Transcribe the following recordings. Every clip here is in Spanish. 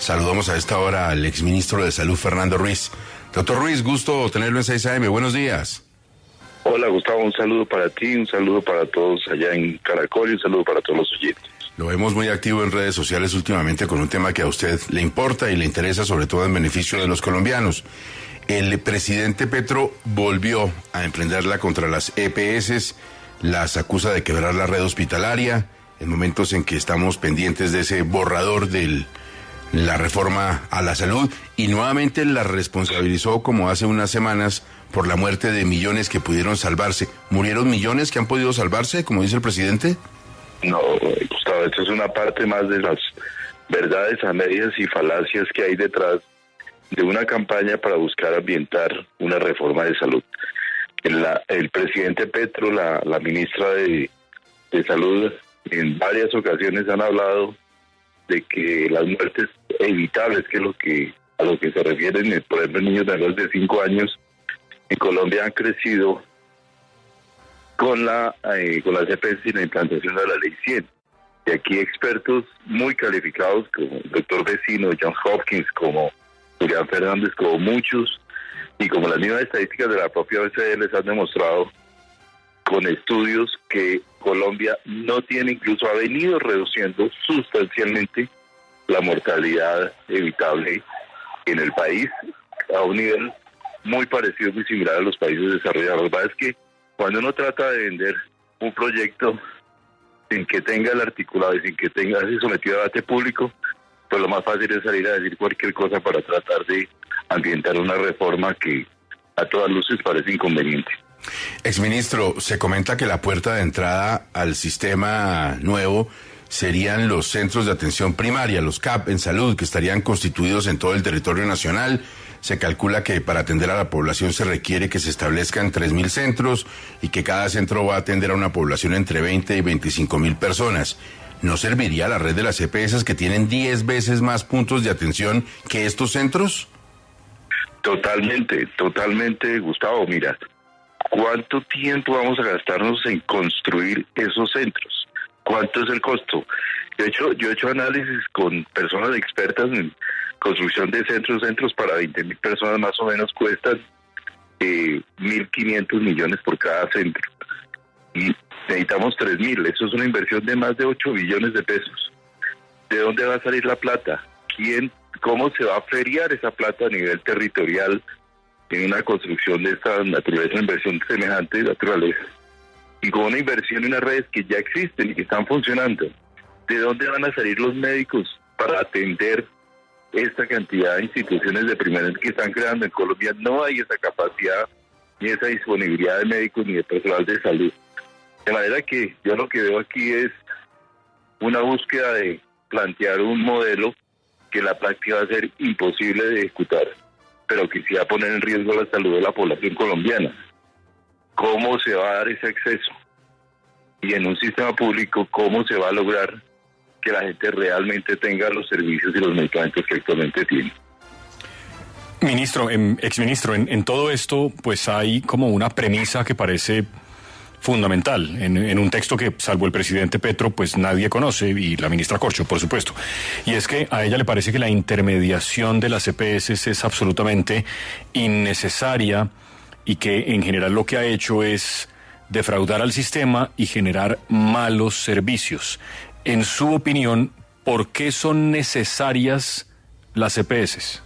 Saludamos a esta hora al exministro de Salud, Fernando Ruiz. Doctor Ruiz, gusto tenerlo en 6 AM. Buenos días. Hola, Gustavo, un saludo para ti, un saludo para todos allá en Caracol y un saludo para todos los oyentes. Lo vemos muy activo en redes sociales últimamente con un tema que a usted le importa y le interesa, sobre todo en beneficio de los colombianos. El presidente Petro volvió a emprenderla contra las EPS, las acusa de quebrar la red hospitalaria, en momentos en que estamos pendientes de ese borrador de la reforma a la salud, y nuevamente la responsabilizó, como hace unas semanas, por la muerte de millones que pudieron salvarse. ¿Murieron millones que han podido salvarse, como dice el presidente? No, Gustavo, esto es una parte más de las verdades a medias y falacias que hay detrás de una campaña para buscar ambientar una reforma de salud. El presidente Petro, la ministra de Salud, en varias ocasiones han hablado de que las muertes evitables, que es a lo que se refieren, por ejemplo, niños menores de 5 años, en Colombia han crecido con las EPS y la implantación de la Ley 100. Y aquí expertos muy calificados como el doctor Vecino, John Hopkins, como Julián Fernández, como muchos, y como las mismas estadísticas de la propia OCDE les han demostrado con estudios que Colombia no tiene, incluso ha venido reduciendo sustancialmente la mortalidad evitable en el país a un nivel muy parecido, muy similar a los países desarrollados. La verdad es que cuando uno trata de vender un proyecto sin que tenga el articulado y sin que tenga así sometido a debate público, pues lo más fácil es salir a decir cualquier cosa para tratar de ambientar una reforma que a todas luces parece inconveniente. Exministro, se comenta que la puerta de entrada al sistema nuevo serían los centros de atención primaria, los CAP en salud, que estarían constituidos en todo el territorio nacional. Se calcula que para atender a la población se requiere que se establezcan 3.000 centros y que cada centro va a atender a una población entre 20 y 25.000 personas. ¿No serviría la red de las EPS que tienen 10 veces más puntos de atención que estos centros? Totalmente, Gustavo. Mira, ¿cuánto tiempo vamos a gastarnos en construir esos centros? ¿Cuánto es el costo? Yo he hecho análisis con personas expertas en construcción de centros para 20.000 personas más o menos cuestan 1.500 millones por cada centro. Y necesitamos 3.000, eso es una inversión de más de 8 billones de pesos. ¿De dónde va a salir la plata? ¿Cómo se va a feriar esa plata a nivel territorial en una construcción de esta naturaleza, una inversión de semejante naturaleza? Y con una inversión en unas redes que ya existen y que están funcionando, ¿de dónde van a salir los médicos para atender esta cantidad de instituciones de primer nivel que están creando en Colombia? No hay esa capacidad, ni esa disponibilidad de médicos, ni de personal de salud. De manera que yo lo que veo aquí es una búsqueda de plantear un modelo que en la práctica va a ser imposible de ejecutar, pero que sí va a poner en riesgo la salud de la población colombiana. ¿Cómo se va a dar ese acceso? Y en un sistema público, ¿cómo se va a lograr que la gente realmente tenga los servicios y los medicamentos que actualmente tiene? Exministro, en todo esto, pues hay como una premisa que parece fundamental en un texto que, salvo el presidente Petro, pues nadie conoce, y la ministra Corcho, por supuesto. Y es que a ella le parece que la intermediación de las EPS es absolutamente innecesaria y que en general lo que ha hecho es defraudar al sistema y generar malos servicios. En su opinión, ¿por qué son necesarias las EPS?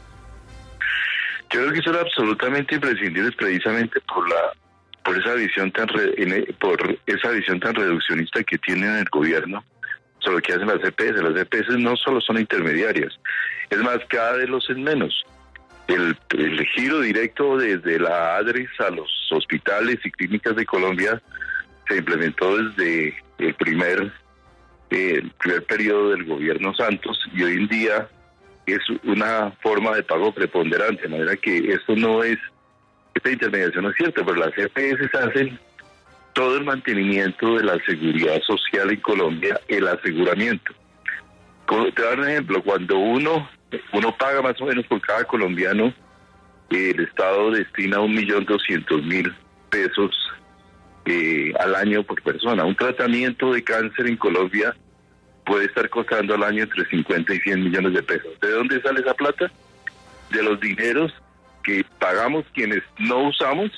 Yo creo que son absolutamente imprescindibles precisamente por esa visión tan reduccionista que tienen el gobierno sobre lo que hacen las EPS. Las EPS no solo son intermediarias, es más, cada vez los es menos. El giro directo desde la ADRES a los hospitales y clínicas de Colombia se implementó desde el primer periodo del gobierno Santos, y hoy en día es una forma de pago preponderante, de manera que esta intermediación no es cierta, pero las EPS hacen todo el mantenimiento de la seguridad social en Colombia, el aseguramiento. Te voy a dar un ejemplo: cuando uno paga más o menos por cada colombiano, el Estado destina 1.200.000 pesos al año por persona. Un tratamiento de cáncer en Colombia puede estar costando al año entre 50 y 100 millones de pesos. ¿De dónde sale esa plata? De los dineros que pagamos quienes no usamos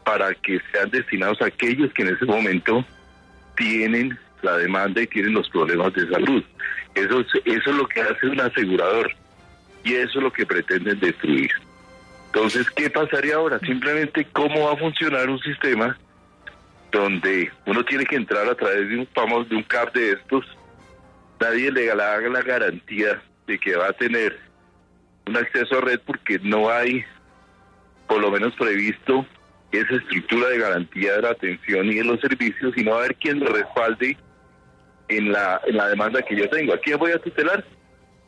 para que sean destinados a aquellos que en ese momento tienen la demanda y tienen los problemas de salud. Eso es lo que hace un asegurador y eso es lo que pretenden destruir. Entonces, ¿qué pasaría ahora? Simplemente, ¿cómo va a funcionar un sistema donde uno tiene que entrar a través de un CAP de estos? Nadie le haga la garantía de que va a tener un acceso a red porque no hay, por lo menos previsto, esa estructura de garantía de la atención y de los servicios, y no va a haber quien me respalde en la demanda que yo tengo. ¿A quién voy a tutelar?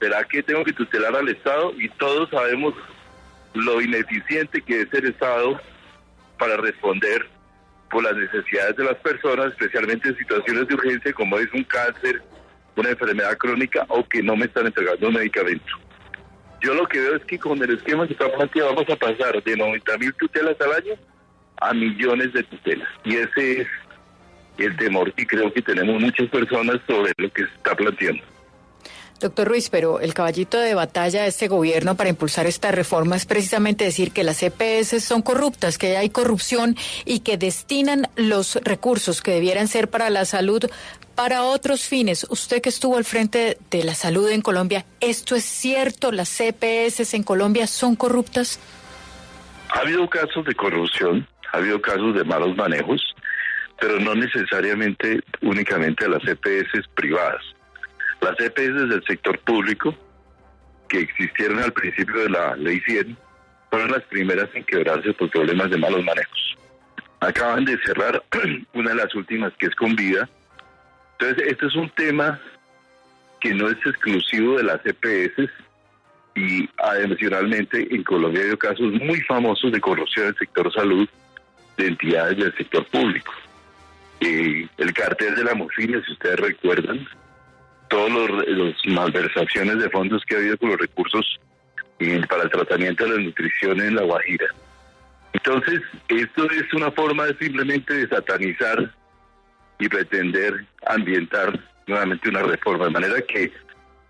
¿Será que tengo que tutelar al Estado? Y todos sabemos lo ineficiente que es el Estado para responder por las necesidades de las personas, especialmente en situaciones de urgencia como es un cáncer, una enfermedad crónica o que no me están entregando un medicamento. Yo lo que veo es que con el esquema que está planteado vamos a pasar de 90.000 tutelas al año a millones de tutelas. Y ese es el temor que creo que tenemos muchas personas sobre lo que se está planteando. Doctor Ruiz, pero el caballito de batalla de este gobierno para impulsar esta reforma es precisamente decir que las EPS son corruptas, que hay corrupción y que destinan los recursos que debieran ser para la salud para otros fines. Usted que estuvo al frente de la salud en Colombia, ¿esto es cierto? ¿Las EPS en Colombia son corruptas? Ha habido casos de corrupción, ha habido casos de malos manejos, pero no necesariamente únicamente a las EPS privadas. Las EPS del sector público, que existieron al principio de la Ley 100, fueron las primeras en quebrarse por problemas de malos manejos. Acaban de cerrar una de las últimas, que es Convida. Entonces, este es un tema que no es exclusivo de las EPS, y adicionalmente en Colombia ha habido casos muy famosos de corrupción en el sector salud de entidades del sector público. El cartel de la morfina, si ustedes recuerdan, todos los malversaciones de fondos que ha habido con los recursos para el tratamiento de la nutrición en La Guajira. Entonces, esto es una forma de simplemente de satanizar y pretender ambientar nuevamente una reforma. De manera que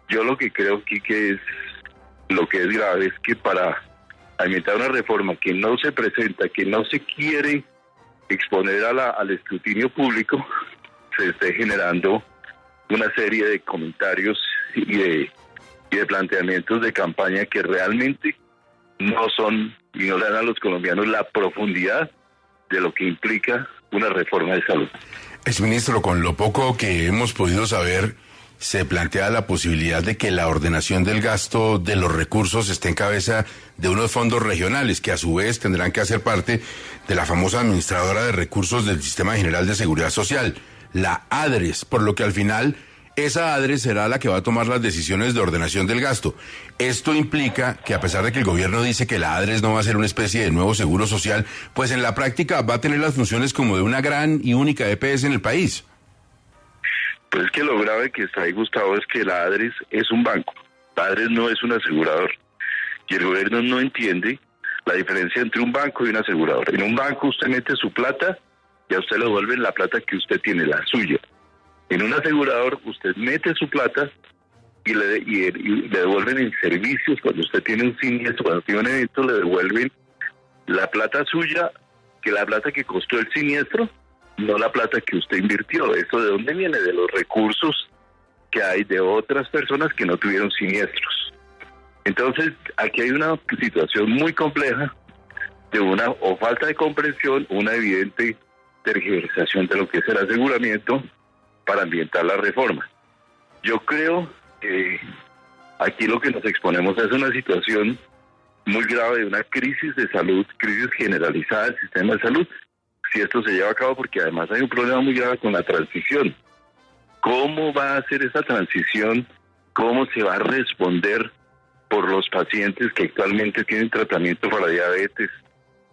yo lo que creo aquí que es lo que es grave es que para ambientar una reforma que no se presenta, que no se quiere exponer al escrutinio público, se esté generando una serie de comentarios y de planteamientos de campaña que realmente no son y no le dan a los colombianos la profundidad de lo que implica una reforma de salud. Exministro, con lo poco que hemos podido saber, se plantea la posibilidad de que la ordenación del gasto de los recursos esté en cabeza de unos fondos regionales que a su vez tendrán que hacer parte de la famosa administradora de recursos del Sistema General de Seguridad Social, la ADRES, por lo que al final esa ADRES será la que va a tomar las decisiones de ordenación del gasto. Esto implica que a pesar de que el gobierno dice que la ADRES no va a ser una especie de nuevo seguro social, pues en la práctica va a tener las funciones como de una gran y única EPS en el país. Pues es que lo grave que está ahí, Gustavo, es que la ADRES es un banco. La ADRES no es un asegurador. Y el gobierno no entiende la diferencia entre un banco y un asegurador. En un banco usted mete su plata y a usted le devuelven la plata que usted tiene, la suya. En un asegurador usted mete su plata y le devuelven en servicios. Cuando usted tiene un siniestro, cuando tiene un evento, le devuelven la plata suya, que la plata que costó el siniestro, no la plata que usted invirtió. ¿Esto de dónde viene? De los recursos que hay de otras personas que no tuvieron siniestros. Entonces, aquí hay una situación muy compleja de una o falta de comprensión, una evidente tergiversación de lo que es el aseguramiento para ambientar la reforma. Yo creo que aquí lo que nos exponemos es una situación muy grave de una crisis de salud, crisis generalizada del sistema de salud, si esto se lleva a cabo, porque además hay un problema muy grave con la transición. ¿Cómo va a ser esa transición? ¿Cómo se va a responder por los pacientes que actualmente tienen tratamiento para diabetes,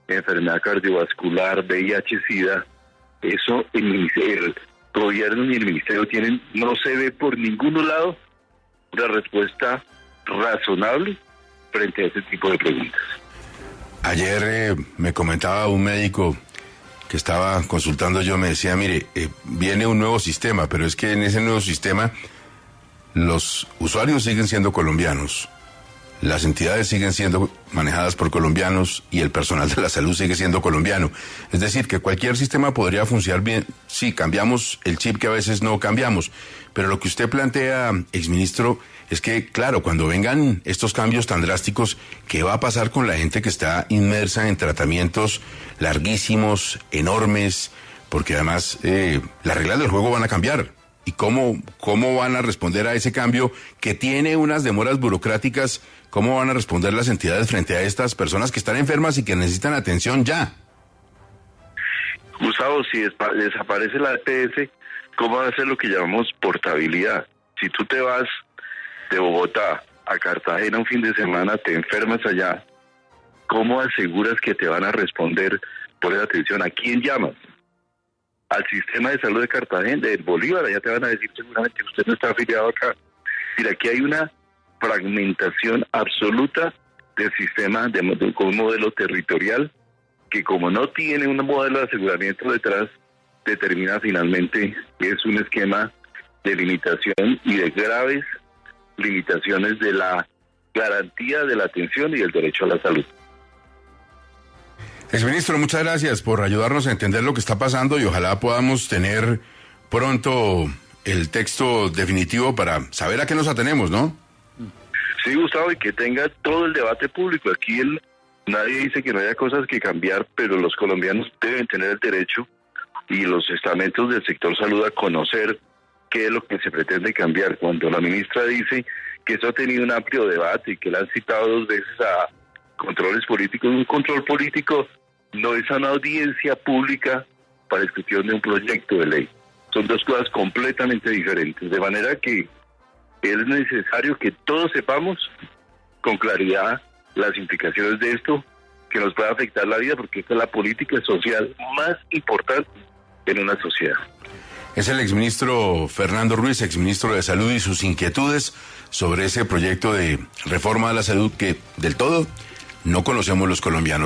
enfermedad cardiovascular, VIH-Sida? Eso el gobierno y el ministerio tienen, no se ve por ningún lado una respuesta razonable frente a ese tipo de preguntas. Ayer me comentaba un médico que estaba consultando, yo me decía, mire, viene un nuevo sistema, pero es que en ese nuevo sistema los usuarios siguen siendo colombianos, las entidades siguen siendo manejadas por colombianos y el personal de la salud sigue siendo colombiano. Es decir, que cualquier sistema podría funcionar bien si cambiamos el chip, que a veces no cambiamos. Pero lo que usted plantea, exministro, es que, claro, cuando vengan estos cambios tan drásticos, ¿qué va a pasar con la gente que está inmersa en tratamientos larguísimos, enormes? Porque además las reglas del juego van a cambiar. ¿Y cómo van a responder a ese cambio que tiene unas demoras burocráticas? ¿Cómo van a responder las entidades frente a estas personas que están enfermas y que necesitan atención ya? Gustavo, si desaparece la EPS, ¿cómo va a ser lo que llamamos portabilidad? Si tú te vas de Bogotá a Cartagena un fin de semana, te enfermas allá, ¿cómo aseguras que te van a responder por esa atención? ¿A quién llamas? Al sistema de salud de Cartagena, de Bolívar, allá te van a decir seguramente que usted no está afiliado acá. Mira, aquí hay una fragmentación absoluta del sistema con un modelo territorial que, como no tiene un modelo de aseguramiento detrás, determina finalmente que es un esquema de limitación y de graves limitaciones de la garantía de la atención y el derecho a la salud. Exministro, muchas gracias por ayudarnos a entender lo que está pasando y ojalá podamos tener pronto el texto definitivo para saber a qué nos atenemos, ¿no? Sí, Gustavo, y que tenga todo el debate público. Aquí nadie dice que no haya cosas que cambiar, pero los colombianos deben tener el derecho y los estamentos del sector salud a conocer qué es lo que se pretende cambiar. Cuando la ministra dice que eso ha tenido un amplio debate y que la han citado 2 veces a controles políticos, un control político no es una audiencia pública para discusión de un proyecto de ley. Son 2 cosas completamente diferentes, de manera que es necesario que todos sepamos con claridad las implicaciones de esto que nos puede afectar la vida, porque esta es la política social más importante en una sociedad. Es el exministro Fernando Ruiz, exministro de Salud, y sus inquietudes sobre ese proyecto de reforma de la salud que del todo no conocemos los colombianos.